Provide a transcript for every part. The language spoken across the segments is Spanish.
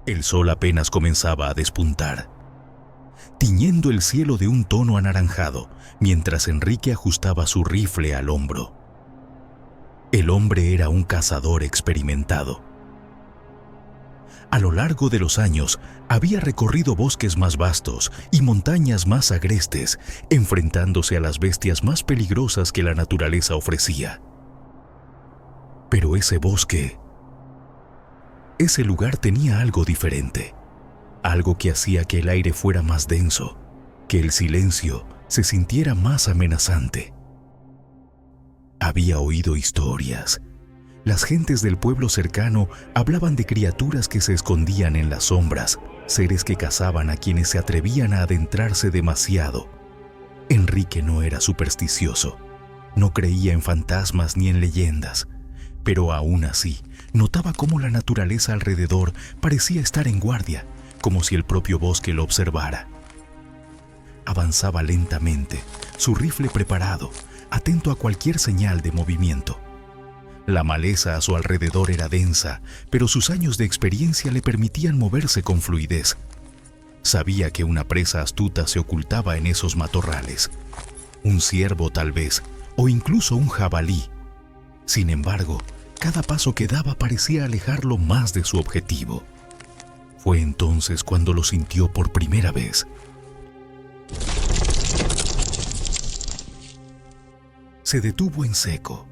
El sol apenas comenzaba a despuntar, tiñendo el cielo de un tono anaranjado, mientras Enrique ajustaba su rifle al hombro. El hombre era un cazador experimentado. A lo largo de los años, había recorrido bosques más vastos y montañas más agrestes, enfrentándose a las bestias más peligrosas que la naturaleza ofrecía. Pero ese bosque, ese lugar tenía algo diferente, algo que hacía que el aire fuera más denso, que el silencio se sintiera más amenazante. Había oído historias. Las gentes del pueblo cercano hablaban de criaturas que se escondían en las sombras, seres que cazaban a quienes se atrevían a adentrarse demasiado. Enrique no era supersticioso, no creía en fantasmas ni en leyendas, pero aún así notaba cómo la naturaleza alrededor parecía estar en guardia, como si el propio bosque lo observara. Avanzaba lentamente, su rifle preparado, atento a cualquier señal de movimiento. La maleza a su alrededor era densa, pero sus años de experiencia le permitían moverse con fluidez. Sabía que una presa astuta se ocultaba en esos matorrales. Un ciervo tal vez, o incluso un jabalí. Sin embargo, cada paso que daba parecía alejarlo más de su objetivo. Fue entonces cuando lo sintió por primera vez. Se detuvo en seco,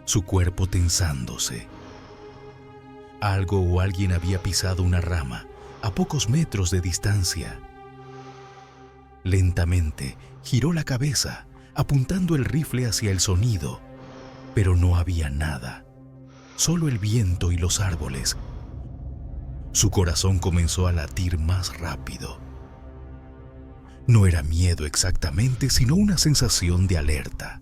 su cuerpo tensándose. Algo o alguien había pisado una rama a pocos metros de distancia. Lentamente giró la cabeza, apuntando el rifle hacia el sonido, pero no había nada, solo el viento y los árboles. Su corazón comenzó a latir más rápido. No era miedo exactamente, sino una sensación de alerta.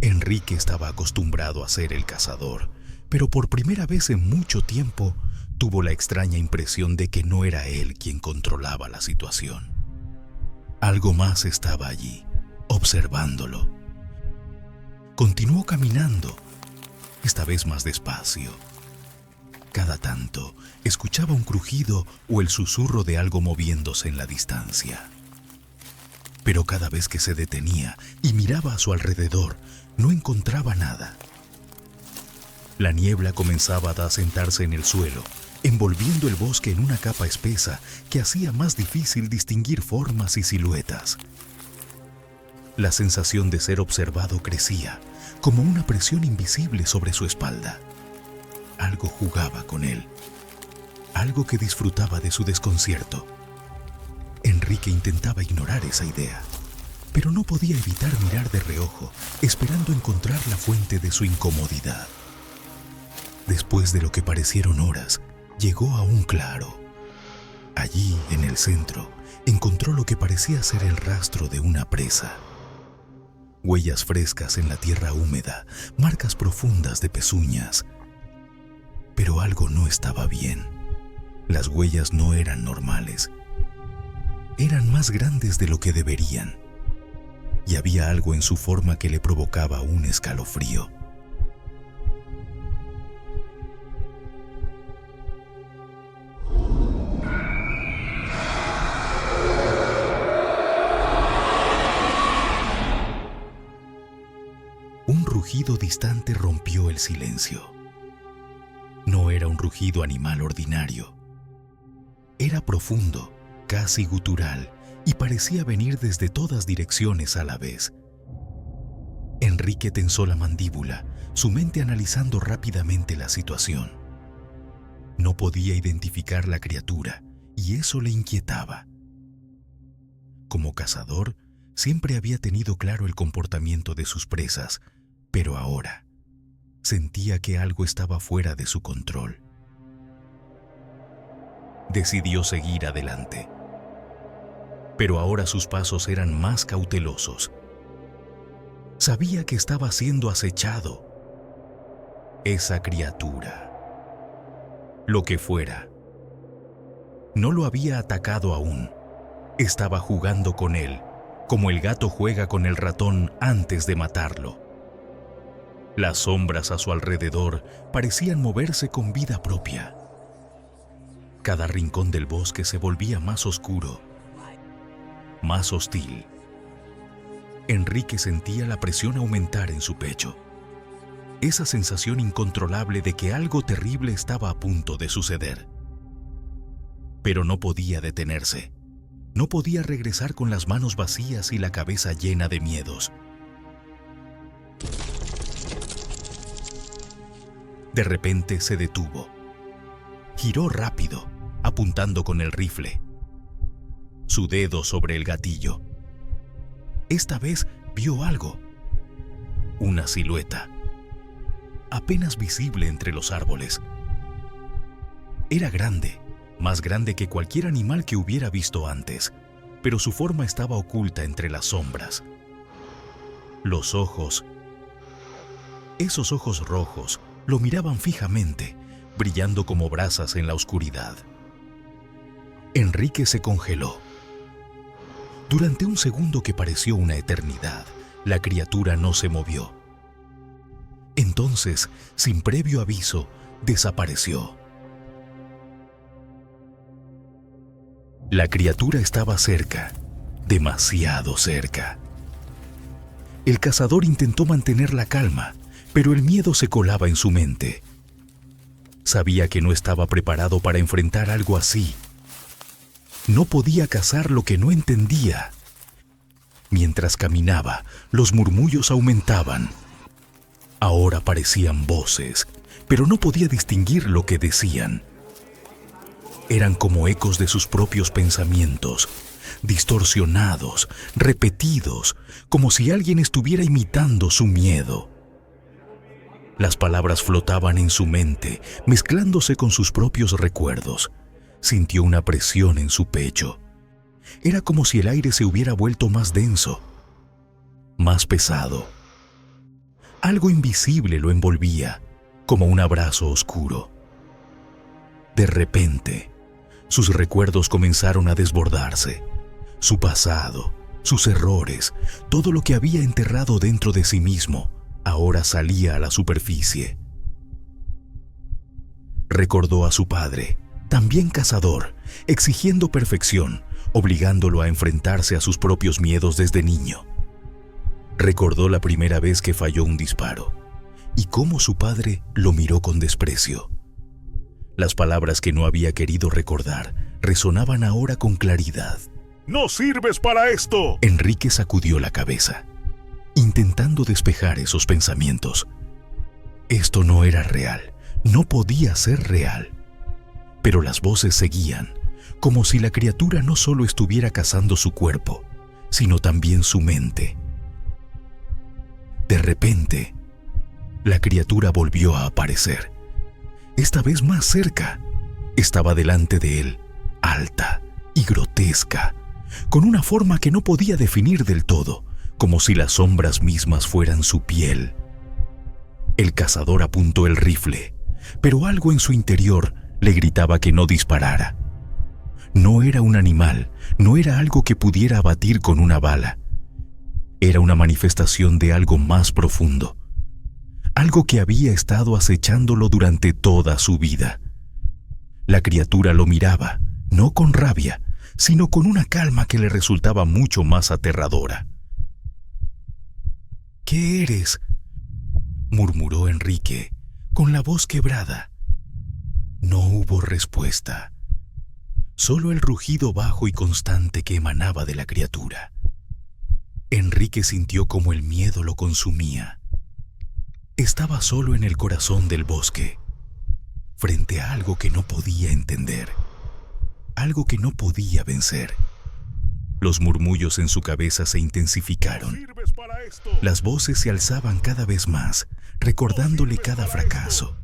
Enrique estaba acostumbrado a ser el cazador, pero por primera vez en mucho tiempo tuvo la extraña impresión de que no era él quien controlaba la situación. Algo más estaba allí, observándolo. Continuó caminando, esta vez más despacio. Cada tanto escuchaba un crujido o el susurro de algo moviéndose en la distancia. Pero cada vez que se detenía y miraba a su alrededor, no encontraba nada. La niebla comenzaba a asentarse en el suelo, envolviendo el bosque en una capa espesa que hacía más difícil distinguir formas y siluetas. La sensación de ser observado crecía, como una presión invisible sobre su espalda. Algo jugaba con él, algo que disfrutaba de su desconcierto. Enrique intentaba ignorar esa idea, pero no podía evitar mirar de reojo, esperando encontrar la fuente de su incomodidad. Después de lo que parecieron horas, llegó a un claro. Allí, en el centro, encontró lo que parecía ser el rastro de una presa. Huellas frescas en la tierra húmeda, marcas profundas de pezuñas. Pero algo no estaba bien. Las huellas no eran normales. Eran más grandes de lo que deberían. Y había algo en su forma que le provocaba un escalofrío. Un rugido distante rompió el silencio. No era un rugido animal ordinario. Era profundo, casi gutural, y parecía venir desde todas direcciones a la vez. Enrique tensó la mandíbula, su mente analizando rápidamente la situación. No podía identificar la criatura, y eso le inquietaba. Como cazador, siempre había tenido claro el comportamiento de sus presas, pero ahora sentía que algo estaba fuera de su control. Decidió seguir adelante. Pero ahora sus pasos eran más cautelosos. Sabía que estaba siendo acechado. Esa criatura, lo que fuera, no lo había atacado aún. Estaba jugando con él, como el gato juega con el ratón antes de matarlo. Las sombras a su alrededor parecían moverse con vida propia. Cada rincón del bosque se volvía más oscuro, más hostil. Enrique sentía la presión aumentar en su pecho. Esa sensación incontrolable de que algo terrible estaba a punto de suceder. Pero no podía detenerse. No podía regresar con las manos vacías y la cabeza llena de miedos. De repente se detuvo. Giró rápido, apuntando con el rifle. Su dedo sobre el gatillo. Esta vez vio algo. Una silueta, apenas visible entre los árboles. Era grande, más grande que cualquier animal que hubiera visto antes, pero su forma estaba oculta entre las sombras. Los ojos, esos ojos rojos, lo miraban fijamente, brillando como brasas en la oscuridad. Enrique se congeló. Durante un segundo que pareció una eternidad, la criatura no se movió. Entonces, sin previo aviso, desapareció. La criatura estaba cerca, demasiado cerca. El cazador intentó mantener la calma, pero el miedo se colaba en su mente. Sabía que no estaba preparado para enfrentar algo así. No podía cazar lo que no entendía. Mientras caminaba, los murmullos aumentaban. Ahora parecían voces, pero no podía distinguir lo que decían. Eran como ecos de sus propios pensamientos, distorsionados, repetidos, como si alguien estuviera imitando su miedo. Las palabras flotaban en su mente, mezclándose con sus propios recuerdos. Sintió una presión en su pecho. Era como si el aire se hubiera vuelto más denso, más pesado. Algo invisible lo envolvía, como un abrazo oscuro. De repente, sus recuerdos comenzaron a desbordarse. Su pasado, sus errores, todo lo que había enterrado dentro de sí mismo, ahora salía a la superficie. Recordó a su padre, también cazador, exigiendo perfección, obligándolo a enfrentarse a sus propios miedos desde niño. Recordó la primera vez que falló un disparo y cómo su padre lo miró con desprecio. Las palabras que no había querido recordar resonaban ahora con claridad. ¡No sirves para esto! Enrique sacudió la cabeza, intentando despejar esos pensamientos. Esto no era real, no podía ser real. Pero las voces seguían, como si la criatura no solo estuviera cazando su cuerpo, sino también su mente. De repente, la criatura volvió a aparecer. Esta vez más cerca. Estaba delante de él, alta y grotesca, con una forma que no podía definir del todo, como si las sombras mismas fueran su piel. El cazador apuntó el rifle, pero algo en su interior le gritaba que no disparara. No era un animal, no era algo que pudiera abatir con una bala. Era una manifestación de algo más profundo, algo que había estado acechándolo durante toda su vida. La criatura lo miraba, no con rabia, sino con una calma que le resultaba mucho más aterradora. «¿Qué eres?», murmuró Enrique, con la voz quebrada. No hubo respuesta, solo el rugido bajo y constante que emanaba de la criatura. Enrique sintió como el miedo lo consumía. Estaba solo en el corazón del bosque, frente a algo que no podía entender, algo que no podía vencer. Los murmullos en su cabeza se intensificaron. Las voces se alzaban cada vez más, recordándole cada fracaso,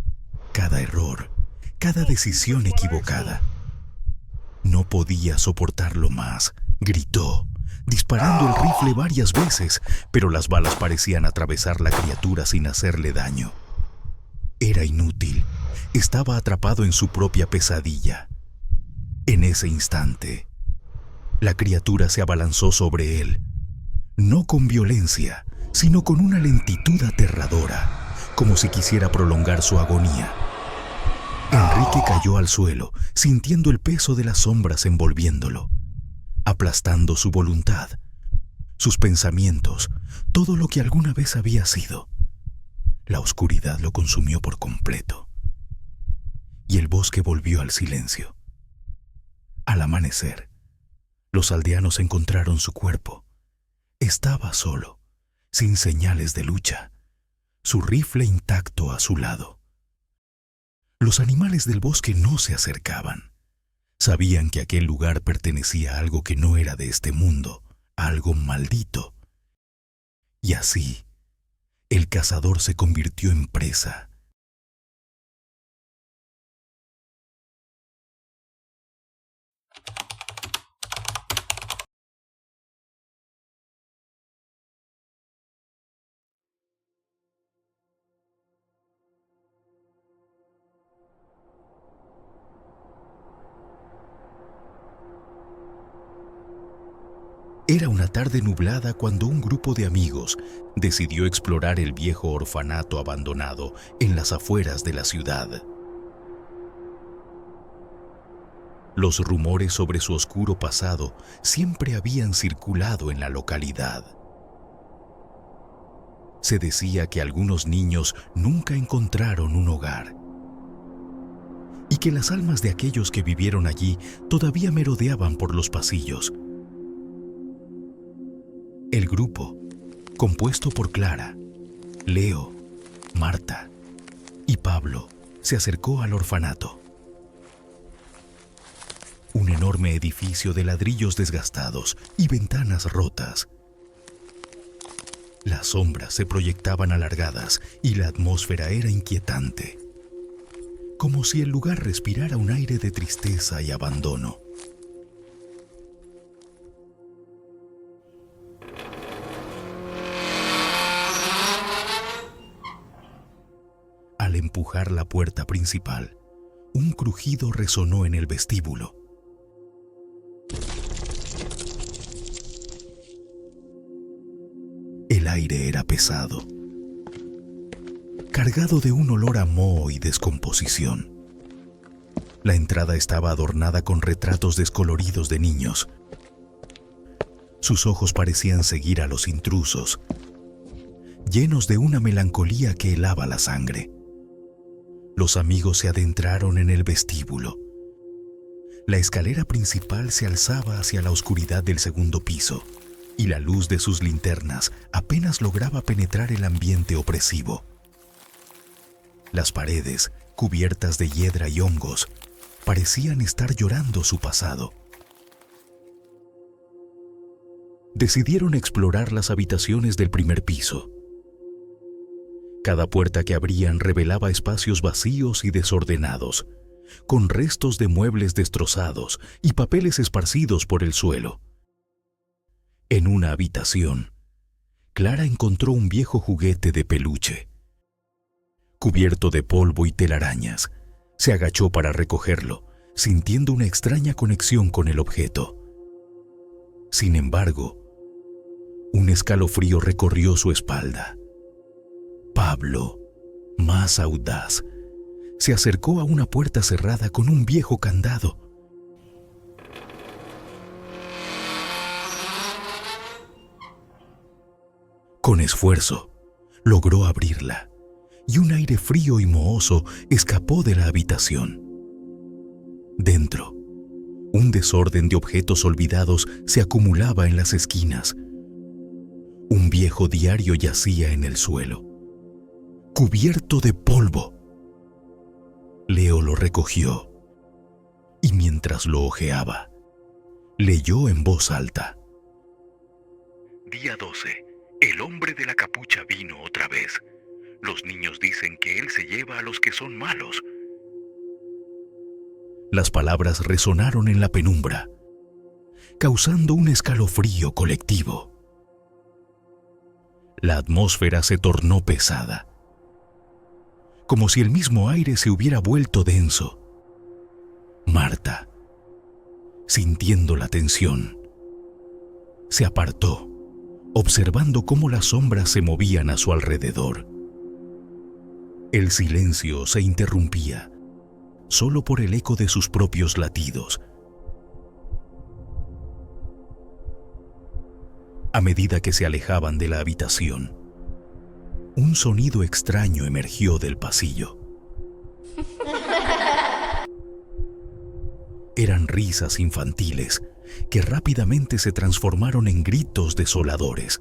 cada error, cada decisión equivocada. No podía soportarlo más. Gritó, disparando el rifle varias veces, pero las balas parecían atravesar la criatura sin hacerle daño. Era inútil. Estaba atrapado en su propia pesadilla. En ese instante, la criatura se abalanzó sobre él, no con violencia, sino con una lentitud aterradora, como si quisiera prolongar su agonía. Enrique cayó al suelo, sintiendo el peso de las sombras envolviéndolo, aplastando su voluntad, sus pensamientos, todo lo que alguna vez había sido. La oscuridad lo consumió por completo, y el bosque volvió al silencio. Al amanecer, los aldeanos encontraron su cuerpo. Estaba solo, sin señales de lucha, su rifle intacto a su lado. Los animales del bosque no se acercaban. Sabían que aquel lugar pertenecía a algo que no era de este mundo, a algo maldito. Y así, el cazador se convirtió en presa. Era una tarde nublada cuando un grupo de amigos decidió explorar el viejo orfanato abandonado en las afueras de la ciudad. Los rumores sobre su oscuro pasado siempre habían circulado en la localidad. Se decía que algunos niños nunca encontraron un hogar y que las almas de aquellos que vivieron allí todavía merodeaban por los pasillos. El grupo, compuesto por Clara, Leo, Marta y Pablo, se acercó al orfanato. Un enorme edificio de ladrillos desgastados y ventanas rotas. Las sombras se proyectaban alargadas y la atmósfera era inquietante, como si el lugar respirara un aire de tristeza y abandono. Al empujar la puerta principal, un crujido resonó en el vestíbulo. El aire era pesado, cargado de un olor a moho y descomposición. La entrada estaba adornada con retratos descoloridos de niños. Sus ojos parecían seguir a los intrusos, llenos de una melancolía que helaba la sangre. Los amigos se adentraron en el vestíbulo. La escalera principal se alzaba hacia la oscuridad del segundo piso, y la luz de sus linternas apenas lograba penetrar el ambiente opresivo. Las paredes, cubiertas de hiedra y hongos, parecían estar llorando su pasado. Decidieron explorar las habitaciones del primer piso. Cada puerta que abrían revelaba espacios vacíos y desordenados, con restos de muebles destrozados y papeles esparcidos por el suelo. En una habitación, Clara encontró un viejo juguete de peluche. Cubierto de polvo y telarañas, se agachó para recogerlo, sintiendo una extraña conexión con el objeto. Sin embargo, un escalofrío recorrió su espalda. Pablo, más audaz, se acercó a una puerta cerrada con un viejo candado. Con esfuerzo, logró abrirla, y un aire frío y mohoso escapó de la habitación. Dentro, un desorden de objetos olvidados se acumulaba en las esquinas. Un viejo diario yacía en el suelo, cubierto de polvo. Leo lo recogió y mientras lo hojeaba, leyó en voz alta: Día 12. El hombre de la capucha vino otra vez. Los niños dicen que él se lleva a los que son malos. Las palabras resonaron en la penumbra, causando un escalofrío colectivo. La atmósfera se tornó pesada, como si el mismo aire se hubiera vuelto denso. Marta, sintiendo la tensión, se apartó, observando cómo las sombras se movían a su alrededor. El silencio se interrumpía solo por el eco de sus propios latidos. A medida que se alejaban de la habitación, un sonido extraño emergió del pasillo. Eran risas infantiles que rápidamente se transformaron en gritos desoladores.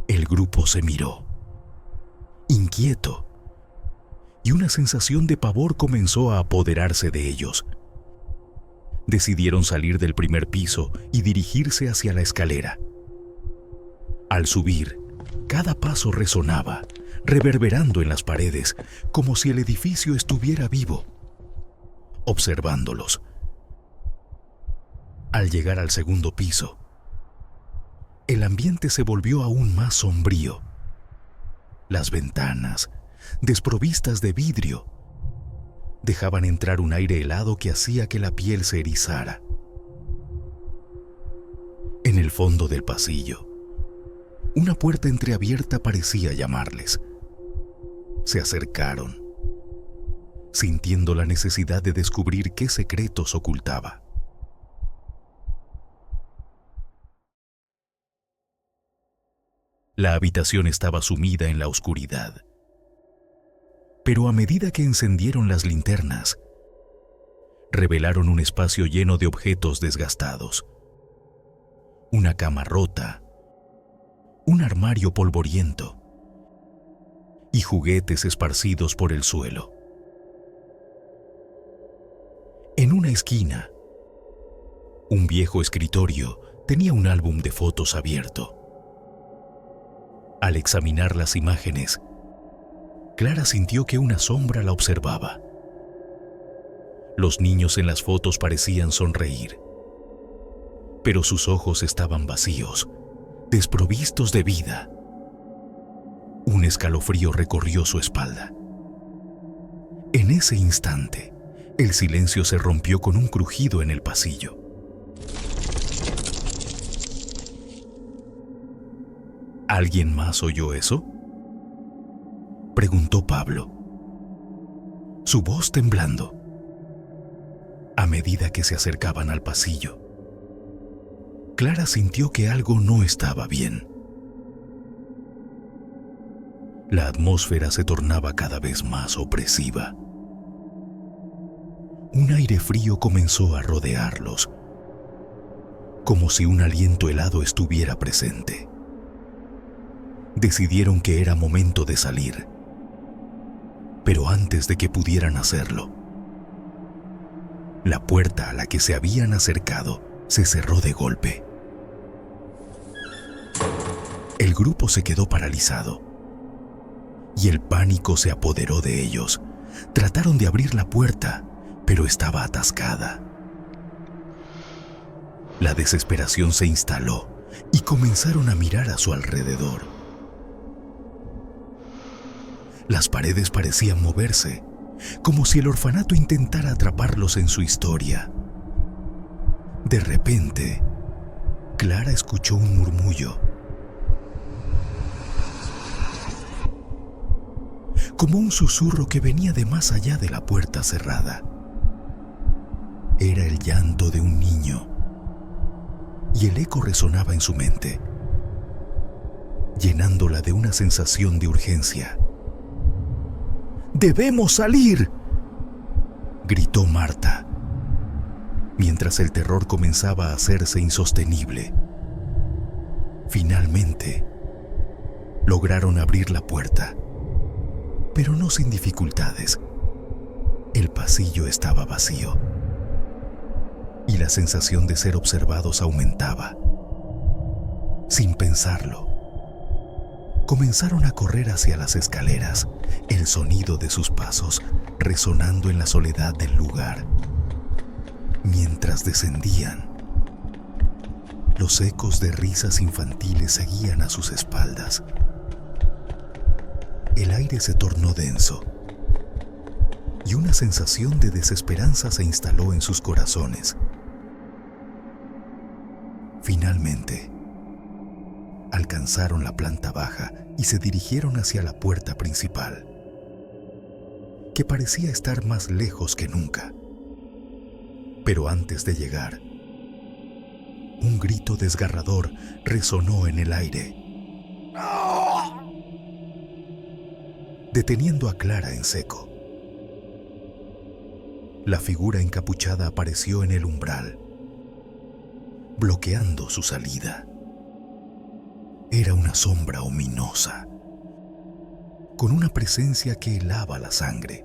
El grupo se miró, inquieto, y una sensación de pavor comenzó a apoderarse de ellos. Decidieron salir del primer piso y dirigirse hacia la escalera. Al subir, cada paso resonaba, reverberando en las paredes, como si el edificio estuviera vivo, observándolos. Al llegar al segundo piso, el ambiente se volvió aún más sombrío. Las ventanas, desprovistas de vidrio, dejaban entrar un aire helado que hacía que la piel se erizara. En el fondo del pasillo, una puerta entreabierta parecía llamarles. Se acercaron, sintiendo la necesidad de descubrir qué secretos ocultaba. La habitación estaba sumida en la oscuridad. Pero a medida que encendieron las linternas, revelaron un espacio lleno de objetos desgastados. Una cama rota, un armario polvoriento y juguetes esparcidos por el suelo. En una esquina, un viejo escritorio tenía un álbum de fotos abierto. Al examinar las imágenes, Clara sintió que una sombra la observaba. Los niños en las fotos parecían sonreír, pero sus ojos estaban vacíos, desprovistos de vida. Un escalofrío recorrió su espalda. En ese instante, el silencio se rompió con un crujido en el pasillo. ¿Alguien más oyó eso?, preguntó Pablo, su voz temblando. A medida que se acercaban al pasillo, Clara sintió que algo no estaba bien. La atmósfera se tornaba cada vez más opresiva. Un aire frío comenzó a rodearlos, como si un aliento helado estuviera presente. Decidieron que era momento de salir. Pero antes de que pudieran hacerlo, la puerta a la que se habían acercado se cerró de golpe. El grupo se quedó paralizado y el pánico se apoderó de ellos. Trataron de abrir la puerta, pero estaba atascada. La desesperación se instaló y comenzaron a mirar a su alrededor. Las paredes parecían moverse, como si el orfanato intentara atraparlos en su historia. De repente, Clara escuchó un murmullo, como un susurro que venía de más allá de la puerta cerrada. Era el llanto de un niño, y el eco resonaba en su mente, llenándola de una sensación de urgencia. ¡Debemos salir!, gritó Marta, mientras el terror comenzaba a hacerse insostenible. Finalmente, lograron abrir la puerta, pero no sin dificultades. El pasillo estaba vacío y la sensación de ser observados aumentaba. Sin pensarlo, comenzaron a correr hacia las escaleras, el sonido de sus pasos resonando en la soledad del lugar. Mientras descendían, los ecos de risas infantiles seguían a sus espaldas. El aire se tornó denso y una sensación de desesperanza se instaló en sus corazones. Finalmente, alcanzaron la planta baja y se dirigieron hacia la puerta principal. que parecía estar más lejos que nunca. Pero antes de llegar, un grito desgarrador resonó en el aire, deteniendo a Clara en seco. La figura encapuchada apareció en el umbral, bloqueando su salida. Era una sombra ominosa, con una presencia que helaba la sangre.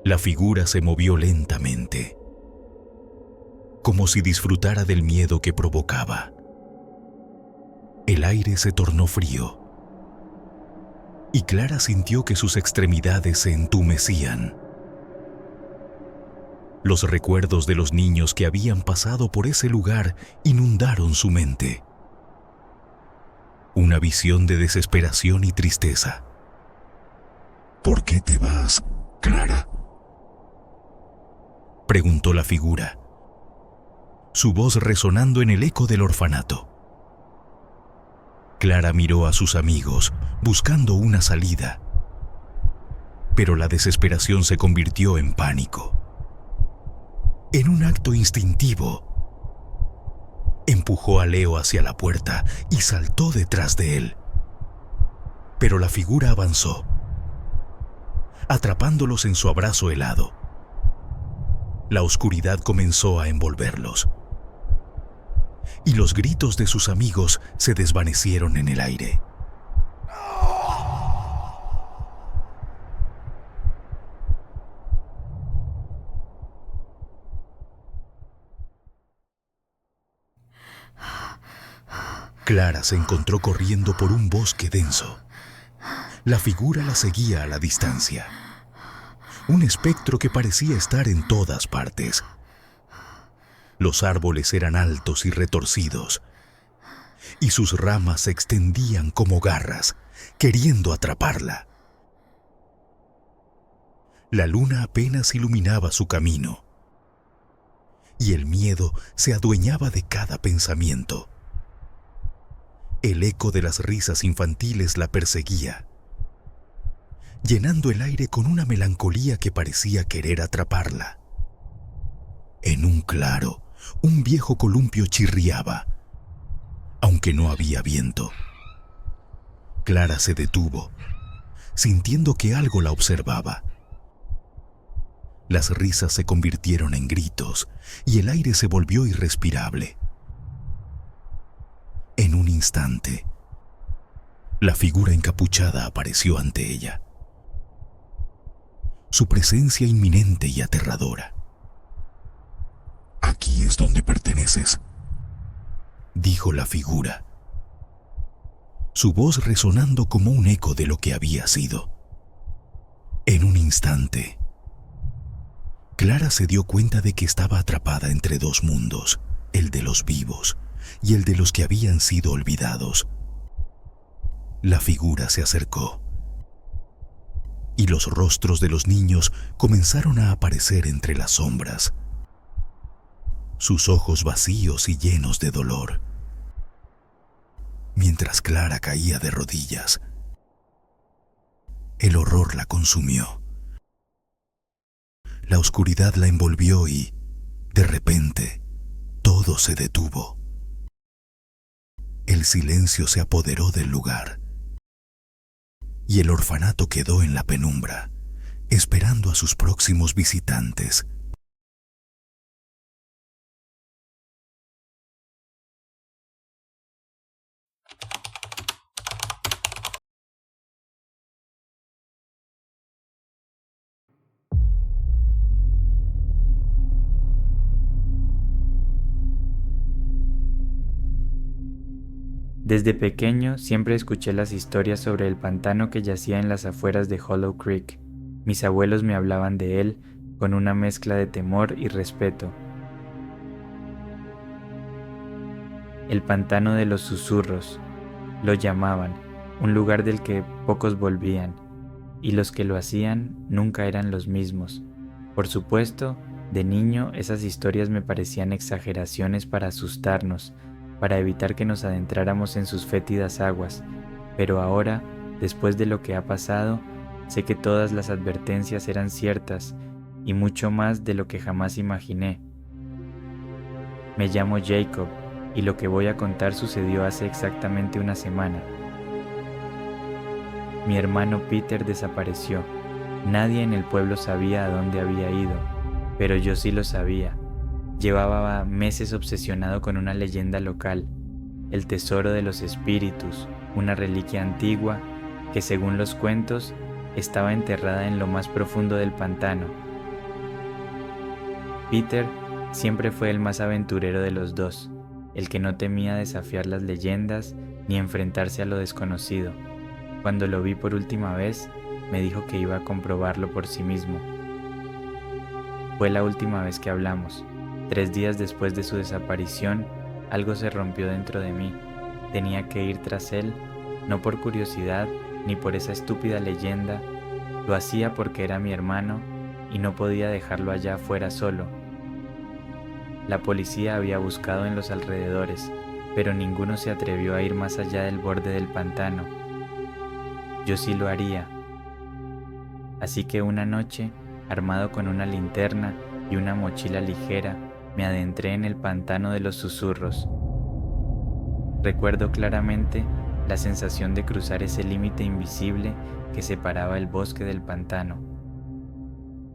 La figura se movió lentamente, como si disfrutara del miedo que provocaba. El aire se tornó frío, y Clara sintió que sus extremidades se entumecían. Los recuerdos de los niños que habían pasado por ese lugar inundaron su mente. Una visión de desesperación y tristeza. ¿Por qué te vas, Clara? Preguntó la figura, su voz resonando en el eco del orfanato. Clara miró a sus amigos, buscando una salida, pero la desesperación se convirtió en pánico. En un acto instintivo, empujó a Leo hacia la puerta y saltó detrás de él. Pero la figura avanzó, atrapándolos en su abrazo helado. La oscuridad comenzó a envolverlos, y los gritos de sus amigos se desvanecieron en el aire. Clara se encontró corriendo por un bosque denso. La figura la seguía a la distancia. Un espectro que parecía estar en todas partes. Los árboles eran altos y retorcidos, y sus ramas se extendían como garras, queriendo atraparla. La luna apenas iluminaba su camino, y el miedo se adueñaba de cada pensamiento. El eco de las risas infantiles la perseguía, llenando el aire con una melancolía que parecía querer atraparla. En un claro, un viejo columpio chirriaba, aunque no había viento. Clara se detuvo, sintiendo que algo la observaba. Las risas se convirtieron en gritos y el aire se volvió irrespirable. En un instante, la figura encapuchada apareció ante ella. Su presencia inminente y aterradora. Aquí es donde perteneces, dijo la figura, su voz resonando como un eco de lo que había sido. En un instante, Clara se dio cuenta de que estaba atrapada entre dos mundos, el de los vivos y el de los que habían sido olvidados. La figura se acercó, y los rostros de los niños comenzaron a aparecer entre las sombras, sus ojos vacíos y llenos de dolor. Mientras Clara caía de rodillas, el horror la consumió. La oscuridad la envolvió y, de repente, todo se detuvo. El silencio se apoderó del lugar, y el orfanato quedó en la penumbra, esperando a sus próximos visitantes. Desde pequeño siempre escuché las historias sobre el pantano que yacía en las afueras de Hollow Creek. Mis abuelos me hablaban de él con una mezcla de temor y respeto. El pantano de los susurros, lo llamaban, un lugar del que pocos volvían, y los que lo hacían nunca eran los mismos. Por supuesto, de niño esas historias me parecían exageraciones para asustarnos, para evitar que nos adentráramos en sus fétidas aguas, pero ahora, después de lo que ha pasado, Sé que todas las advertencias eran ciertas y mucho más de lo que jamás imaginé. Me llamo Jacob y lo que voy a contar sucedió hace exactamente una semana. Mi hermano Peter desapareció. Nadie en el pueblo sabía a dónde había ido, pero yo sí lo sabía. Llevaba meses obsesionado con una leyenda local, el tesoro de los espíritus, una reliquia antigua que, según los cuentos, estaba enterrada en lo más profundo del pantano. Peter siempre fue el más aventurero de los dos, el que no temía desafiar las leyendas ni enfrentarse a lo desconocido. Cuando lo vi por última vez, me dijo que iba a comprobarlo por sí mismo. Fue la última vez que hablamos. 3 días después de su desaparición, algo se rompió dentro de mí. Tenía que ir tras él, no por curiosidad ni por esa estúpida leyenda. Lo hacía porque era mi hermano y no podía dejarlo allá afuera solo. La policía había buscado en los alrededores, pero ninguno se atrevió a ir más allá del borde del pantano. Yo sí lo haría. Así que una noche, armado con una linterna y una mochila ligera, me adentré en el pantano de los susurros. Recuerdo claramente la sensación de cruzar ese límite invisible que separaba el bosque del pantano.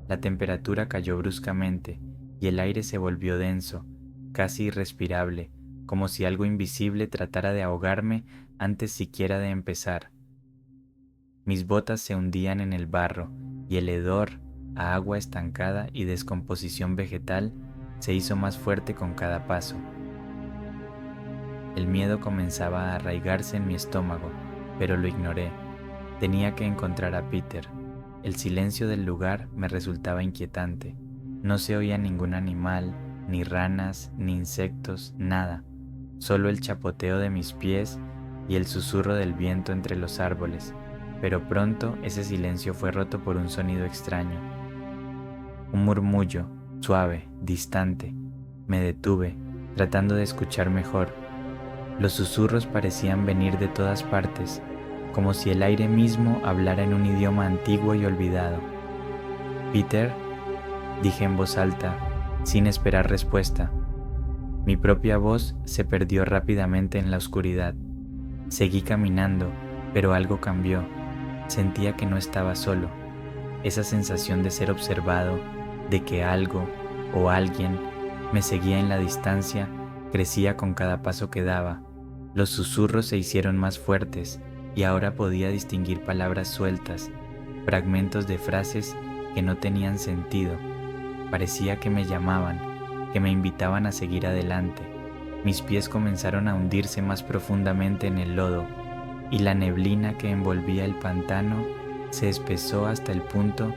La temperatura cayó bruscamente y el aire se volvió denso, casi irrespirable, como si algo invisible tratara de ahogarme antes siquiera de empezar. Mis botas se hundían en el barro y el hedor a agua estancada y descomposición vegetal se hizo más fuerte con cada paso. El miedo comenzaba a arraigarse en mi estómago, pero lo ignoré. Tenía que encontrar a Peter. El silencio del lugar me resultaba inquietante. No se oía ningún animal, ni ranas, ni insectos, nada. Solo el chapoteo de mis pies y el susurro del viento entre los árboles. Pero pronto ese silencio fue roto por un sonido extraño. Un murmullo, suave, distante. Me detuve, tratando de escuchar mejor. Los susurros parecían venir de todas partes, como si el aire mismo hablara en un idioma antiguo y olvidado. «Peter», dije en voz alta, sin esperar respuesta. Mi propia voz se perdió rápidamente en la oscuridad. Seguí caminando, pero algo cambió. Sentía que no estaba solo. Esa sensación de ser observado, de que algo o alguien me seguía en la distancia, crecía con cada paso que daba. Los susurros se hicieron más fuertes y ahora podía distinguir palabras sueltas, fragmentos de frases que no tenían sentido. Parecía que me llamaban, que me invitaban a seguir adelante. Mis pies comenzaron a hundirse más profundamente en el lodo y la neblina que envolvía el pantano se espesó hasta el punto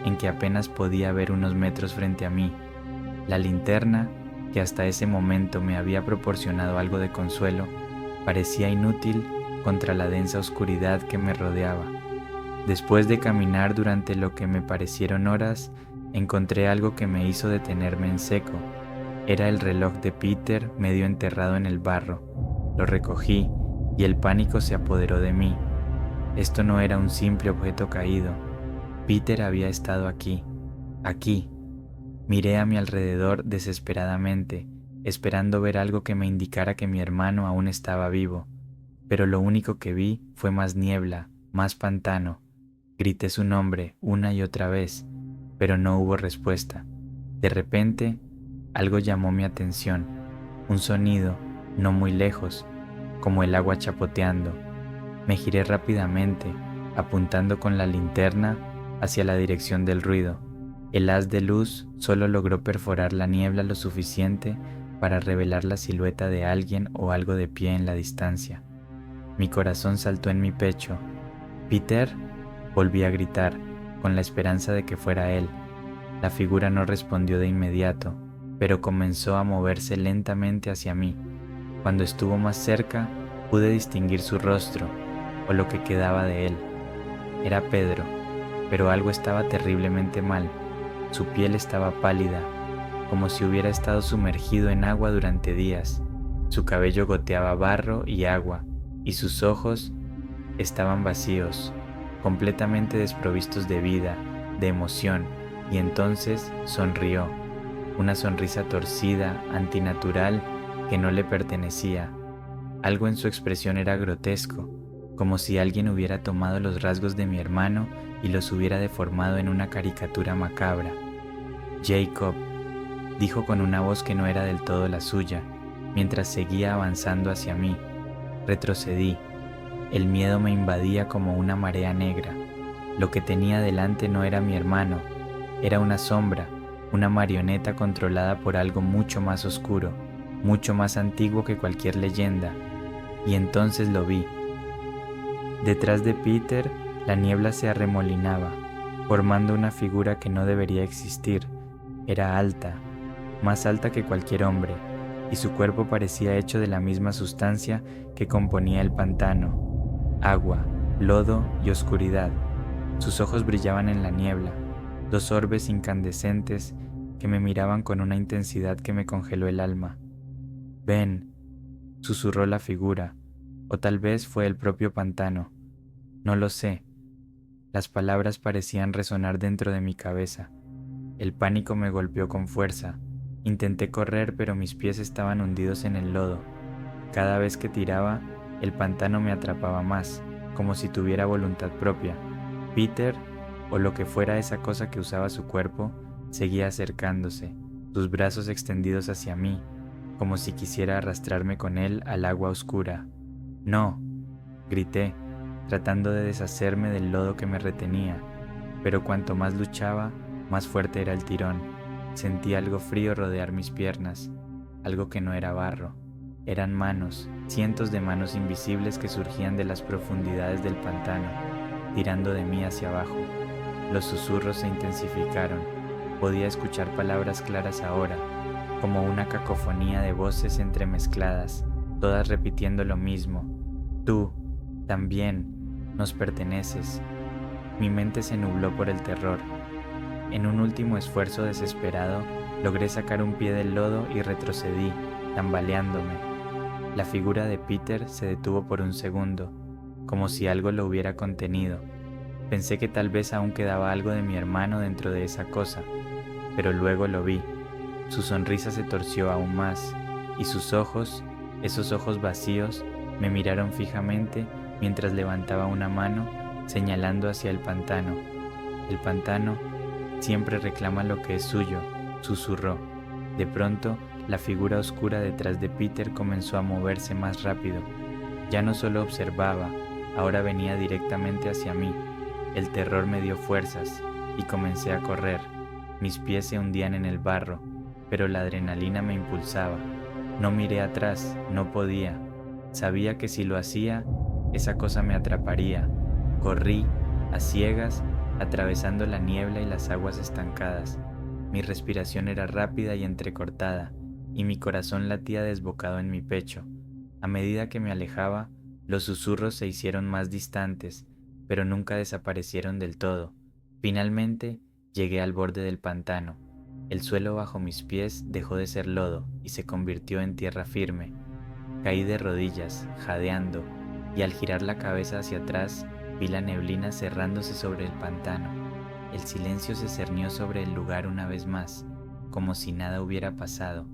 en que apenas podía ver unos metros frente a mí. La linterna, que hasta ese momento me había proporcionado algo de consuelo, parecía inútil contra la densa oscuridad que me rodeaba. Después de caminar durante lo que me parecieron horas, encontré algo que me hizo detenerme en seco. Era el reloj de Peter medio enterrado en el barro. Lo recogí y el pánico se apoderó de mí. Esto no era un simple objeto caído. Peter había estado aquí. Miré a mi alrededor desesperadamente, esperando ver algo que me indicara que mi hermano aún estaba vivo. Pero lo único que vi fue más niebla, más pantano. Grité su nombre una y otra vez, pero no hubo respuesta. De repente, algo llamó mi atención. Un sonido, no muy lejos, como el agua chapoteando. Me giré rápidamente, apuntando con la linterna hacia la dirección del ruido. El haz de luz solo logró perforar la niebla lo suficiente para revelar la silueta de alguien o algo de pie en la distancia. Mi corazón saltó en mi pecho. «¿Peter?», volví a gritar, con la esperanza de que fuera él. La figura no respondió de inmediato, pero comenzó a moverse lentamente hacia mí. Cuando estuvo más cerca, pude distinguir su rostro, o lo que quedaba de él. Era Pedro, pero algo estaba terriblemente mal. Su piel estaba pálida, como si hubiera estado sumergido en agua durante días. Su cabello goteaba barro y agua, y sus ojos estaban vacíos. completamente desprovistos de vida, de emoción, y entonces sonrió, una sonrisa torcida, antinatural, que no le pertenecía. Algo en su expresión era grotesco, como si alguien hubiera tomado los rasgos de mi hermano y los hubiera deformado en una caricatura macabra. «Jacob», dijo con una voz que no era del todo la suya, mientras seguía avanzando hacia mí. Retrocedí. El miedo me invadía como una marea negra. Lo que tenía delante no era mi hermano, era una sombra, una marioneta controlada por algo mucho más oscuro, mucho más antiguo que cualquier leyenda. Y entonces lo vi. Detrás de Peter, la niebla se arremolinaba, formando una figura que no debería existir. Era alta, más alta que cualquier hombre, y su cuerpo parecía hecho de la misma sustancia que componía el pantano: agua, lodo y oscuridad. Sus ojos brillaban en la niebla, dos orbes incandescentes que me miraban con una intensidad que me congeló el alma. «Ven», susurró la figura, o tal vez fue el propio pantano. No lo sé. Las palabras parecían resonar dentro de mi cabeza. El pánico me golpeó con fuerza. Intenté correr, pero mis pies estaban hundidos en el lodo. Cada vez que tiraba, el pantano me atrapaba más, como si tuviera voluntad propia. Peter, o lo que fuera esa cosa que usaba su cuerpo, seguía acercándose, sus brazos extendidos hacia mí, como si quisiera arrastrarme con él al agua oscura. «No», grité, tratando de deshacerme del lodo que me retenía, pero cuanto más luchaba, más fuerte era el tirón. Sentí algo frío rodear mis piernas, algo que no era barro. Eran manos, cientos de manos invisibles que surgían de las profundidades del pantano, tirando de mí hacia abajo. Los susurros se intensificaron. Podía escuchar palabras claras ahora, como una cacofonía de voces entremezcladas, todas repitiendo lo mismo. «Tú, también, nos perteneces». Mi mente se nubló por el terror. En un último esfuerzo desesperado, logré sacar un pie del lodo y retrocedí, tambaleándome. La figura de Peter se detuvo por un segundo, como si algo lo hubiera contenido. Pensé que tal vez aún quedaba algo de mi hermano dentro de esa cosa, pero luego lo vi. Su sonrisa se torció aún más, y sus ojos, esos ojos vacíos, me miraron fijamente mientras levantaba una mano señalando hacia el pantano. «El pantano siempre reclama lo que es suyo», susurró. De pronto, la figura oscura detrás de Peter comenzó a moverse más rápido. Ya no solo observaba, ahora venía directamente hacia mí. El terror me dio fuerzas y comencé a correr. Mis pies se hundían en el barro, pero la adrenalina me impulsaba. No miré atrás, no podía. Sabía que si lo hacía, esa cosa me atraparía. Corrí, a ciegas, atravesando la niebla y las aguas estancadas. Mi respiración era rápida y entrecortada, y mi corazón latía desbocado en mi pecho. A medida que me alejaba, los susurros se hicieron más distantes, pero nunca desaparecieron del todo. Finalmente, llegué al borde del pantano. El suelo bajo mis pies dejó de ser lodo y se convirtió en tierra firme. Caí de rodillas, jadeando, y al girar la cabeza hacia atrás, vi la neblina cerrándose sobre el pantano. El silencio se cernió sobre el lugar una vez más, como si nada hubiera pasado.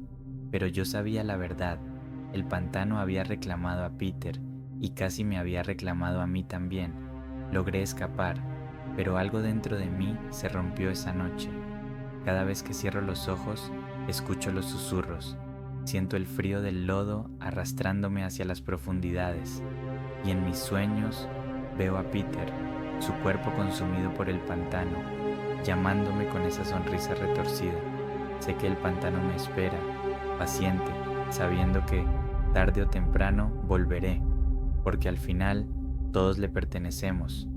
Pero yo sabía la verdad. El pantano había reclamado a Peter, y casi me había reclamado a mí también. Logré escapar, pero algo dentro de mí se rompió esa noche. Cada vez que cierro los ojos, escucho los susurros. Siento el frío del lodo arrastrándome hacia las profundidades, y en mis sueños veo a Peter, su cuerpo consumido por el pantano, llamándome con esa sonrisa retorcida. Sé que el pantano me espera, paciente, sabiendo que, tarde o temprano, volveré, porque al final todos le pertenecemos.